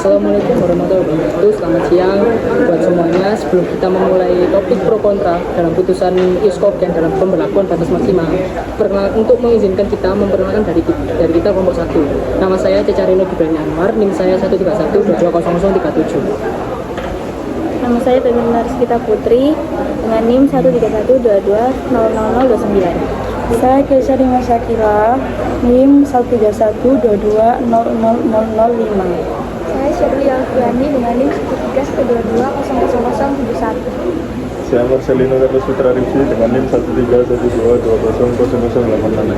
Assalamualaikum warahmatullahi wabarakatuh. Selamat siang buat semuanya. Sebelum kita memulai topik pro kontra dalam putusan Iskogen dalam pemberlakuan batas maksimal, untuk mengizinkan kita memperkenalkan dari kita kelompok 1. Nama saya Cecarino Gibrani Anwar, NIM saya 131220037. Nama saya Pemimpin Rizkita Putri dengan NIM 13122200029. Saya Keisha Dima Syakira, NIM 131220005. Saya Shirley Alfiani dengan NIM 131220071. Saya Marcelino Carlos Fitra Rifsi dengan NIM 13122000086.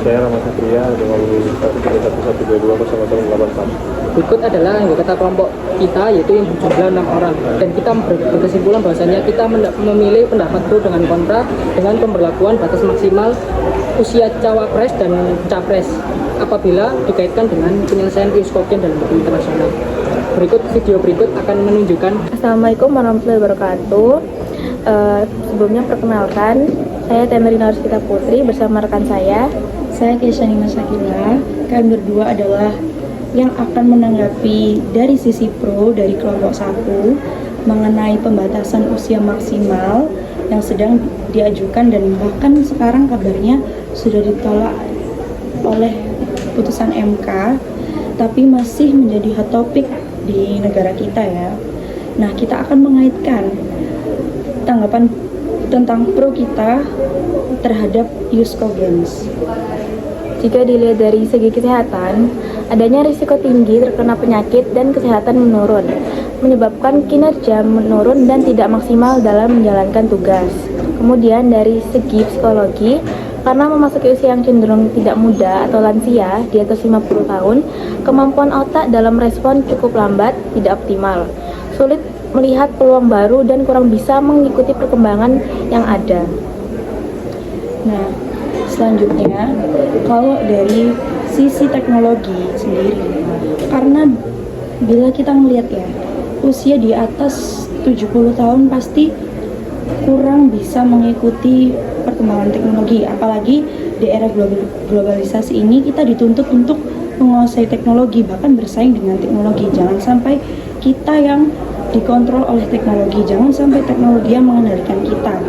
Saya Rahmat Satria dengan NIM 131122084. Berikut adalah anggota kelompok kita, yaitu yang berjumlah 6 orang, dan kita berkesimpulan bahwasanya kita memilih pendapat pro dengan kontra dengan pemberlakuan batas maksimal usia cawapres dan capres apabila dikaitkan dengan penyelesaian Iskogen dalam hukum internasional. Video berikut akan menunjukkan. Assalamualaikum warahmatullahi wabarakatuh. Sebelumnya perkenalkan, saya Temerina Rizkita Putri bersama rekan saya Keisha Dima Syakira. Kami berdua adalah yang akan menanggapi dari sisi pro dari kelompok 1 mengenai pembatasan usia maksimal yang sedang diajukan dan bahkan sekarang kabarnya sudah ditolak oleh putusan MK, tapi masih menjadi hot topic di negara kita ya. Nah, kita akan mengaitkan tanggapan tentang pro kita terhadap Iskogens. Jika dilihat dari segi kesehatan, adanya risiko tinggi terkena penyakit dan kesehatan menurun, menyebabkan kinerja menurun dan tidak maksimal dalam menjalankan tugas. Kemudian dari segi psikologi, karena memasuki usia yang cenderung tidak muda atau lansia di atas 50 tahun, kemampuan otak dalam respon cukup lambat, tidak optimal, sulit melihat peluang baru dan kurang bisa mengikuti perkembangan yang ada. Nah, selanjutnya, kalau dari sisi teknologi sendiri, karena bila kita melihat ya, usia di atas 70 tahun pasti kurang bisa mengikuti perkembangan teknologi, apalagi di era globalisasi ini kita dituntut untuk menguasai teknologi, bahkan bersaing dengan teknologi. Jangan sampai kita yang dikontrol oleh teknologi, jangan sampai teknologi yang mengendalikan kita.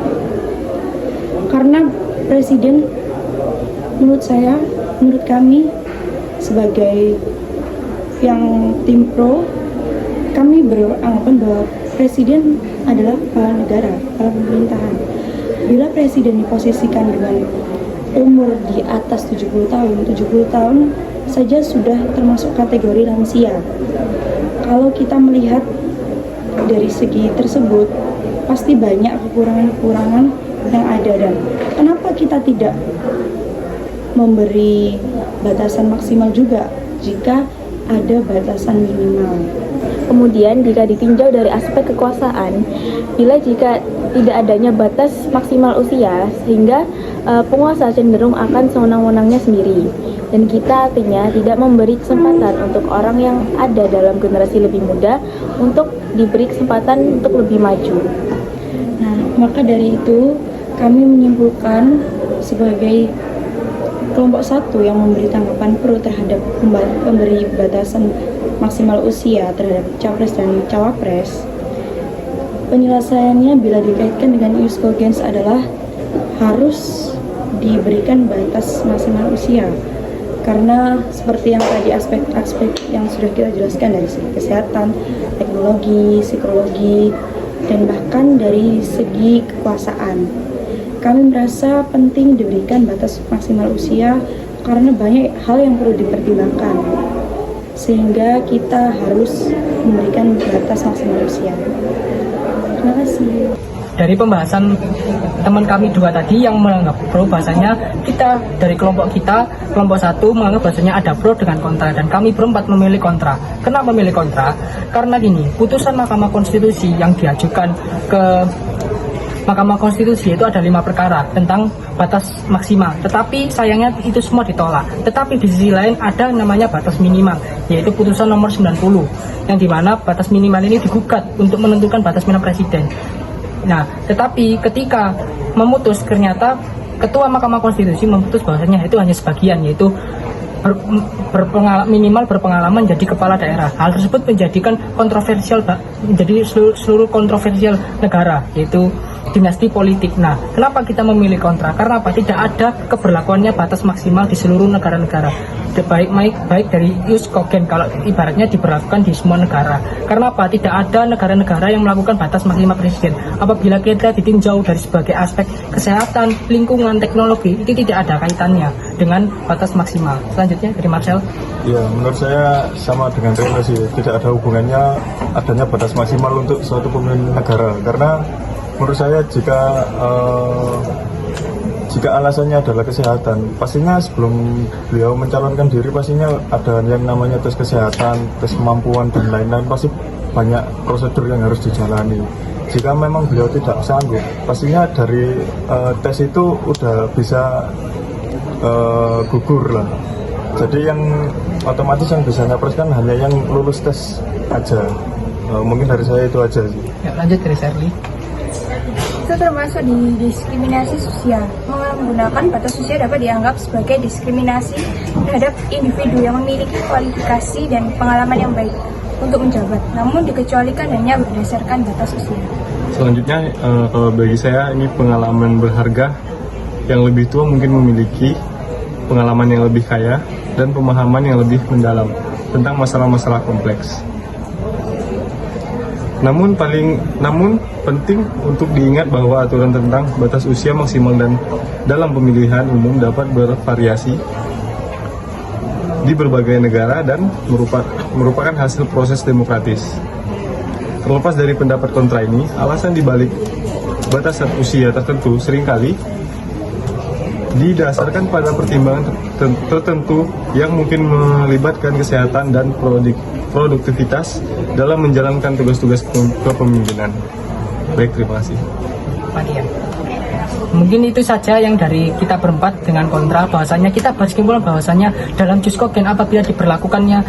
Karena Presiden, menurut kami sebagai yang tim pro, kami beranggapan bahwa Presiden adalah kepala negara, kepala pemerintahan. Bila Presiden diposisikan dengan umur di atas 70 tahun saja sudah termasuk kategori lansia. Kalau kita melihat dari segi tersebut, pasti banyak kekurangan-kekurangan yang ada, dan kenapa kita tidak memberi batasan maksimal juga jika ada batasan minimal. Kemudian jika ditinjau dari aspek kekuasaan, jika tidak adanya batas maksimal usia, sehingga penguasa cenderung akan sewenang-wenangnya sendiri, dan kita artinya tidak memberi kesempatan untuk orang yang ada dalam generasi lebih muda untuk diberi kesempatan untuk lebih maju. Nah, maka dari itu kami menyimpulkan sebagai kelompok 1 yang memberi tanggapan pro terhadap pemberi batasan maksimal usia terhadap capres dan cawapres. Penyelesaiannya bila dikaitkan dengan Iskogens adalah harus diberikan batas maksimal usia, karena seperti yang tadi aspek-aspek yang sudah kita jelaskan dari segi kesehatan, teknologi, psikologi, dan bahkan dari segi kekuasaan. Kami merasa penting diberikan batas maksimal usia karena banyak hal yang perlu dipertimbangkan, sehingga kita harus memberikan batas maksimal usia. Terima kasih. Dari pembahasan teman kami 2 tadi yang menganggap pro, bahasanya kita dari kelompok 1 menganggap bahasanya ada pro dengan kontra, dan kami berempat memilih kontra. Kenapa memilih kontra? Karena gini, putusan Mahkamah Konstitusi yang diajukan ke Mahkamah Konstitusi itu ada 5 perkara tentang batas maksimal, tetapi sayangnya itu semua ditolak. Tetapi di sisi lain ada namanya batas minimal, yaitu putusan nomor 90, yang dimana batas minimal ini digugat untuk menentukan batas minimal presiden. Nah, tetapi ketika memutus, ternyata Ketua Mahkamah Konstitusi memutus bahwasanya itu hanya sebagian, yaitu minimal berpengalaman jadi kepala daerah. Hal tersebut menjadikan kontroversial, menjadi seluruh kontroversial negara, yaitu dinasti politik. Nah, kenapa kita memilih kontra? Karena apa? Tidak ada keberlakuannya batas maksimal di seluruh negara-negara. Baik dari ius cogen, kalau ibaratnya diberlakukan di semua negara. Karena apa? Tidak ada negara-negara yang melakukan batas maksimal presiden. Apabila kita ditinjau dari sebagai aspek kesehatan, lingkungan, teknologi, itu tidak ada kaitannya dengan batas maksimal. Selanjutnya dari Marcel. Ya, menurut saya sama dengan Reno sih. Tidak ada hubungannya adanya batas maksimal untuk suatu pemimpin negara. Karena menurut saya jika alasannya adalah kesehatan, pastinya sebelum beliau mencalonkan diri pastinya ada yang namanya tes kesehatan, tes kemampuan dan lain-lain, pasti banyak prosedur yang harus dijalani. Jika memang beliau tidak sanggup, pastinya dari tes itu udah bisa gugur lah. Jadi yang otomatis yang bisa nyapres kan hanya yang lulus tes aja. Mungkin dari saya itu aja sih. Ya, lanjut dari Shirley. Itu termasuk di diskriminasi sosial. Menggunakan batas usia dapat dianggap sebagai diskriminasi terhadap individu yang memiliki kualifikasi dan pengalaman yang baik untuk menjabat, namun dikecualikan hanya berdasarkan batas usia. Selanjutnya, kalau bagi saya ini pengalaman berharga. Yang lebih tua mungkin memiliki pengalaman yang lebih kaya dan pemahaman yang lebih mendalam tentang masalah-masalah kompleks. Namun penting untuk diingat bahwa aturan tentang batas usia maksimal dan dalam pemilihan umum dapat bervariasi di berbagai negara dan merupakan hasil proses demokratis. Terlepas dari pendapat kontra ini, alasan dibalik batasan usia tertentu seringkali didasarkan pada pertimbangan tertentu yang mungkin melibatkan kesehatan dan produktivitas dalam menjalankan tugas-tugas kepemimpinan. Baik, terima kasih. Panian. Mungkin itu saja yang dari kita berempat dengan kontra, bahwasanya kita berkesimpulan bahwasanya dalam jus cogen apabila diberlakukannya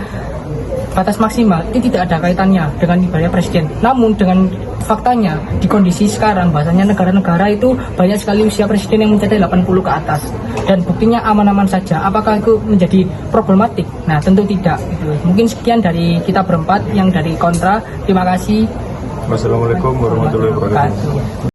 batas maksimal itu tidak ada kaitannya dengan ibadah presiden. Namun dengan faktanya di kondisi sekarang bahwasanya negara-negara itu banyak sekali usia presiden yang mencapai 80 ke atas dan buktinya aman-aman saja. Apakah itu menjadi problematik? Nah, tentu tidak. Mungkin sekian dari kita berempat yang dari kontra. Terima kasih. Wassalamualaikum warahmatullahi wabarakatuh.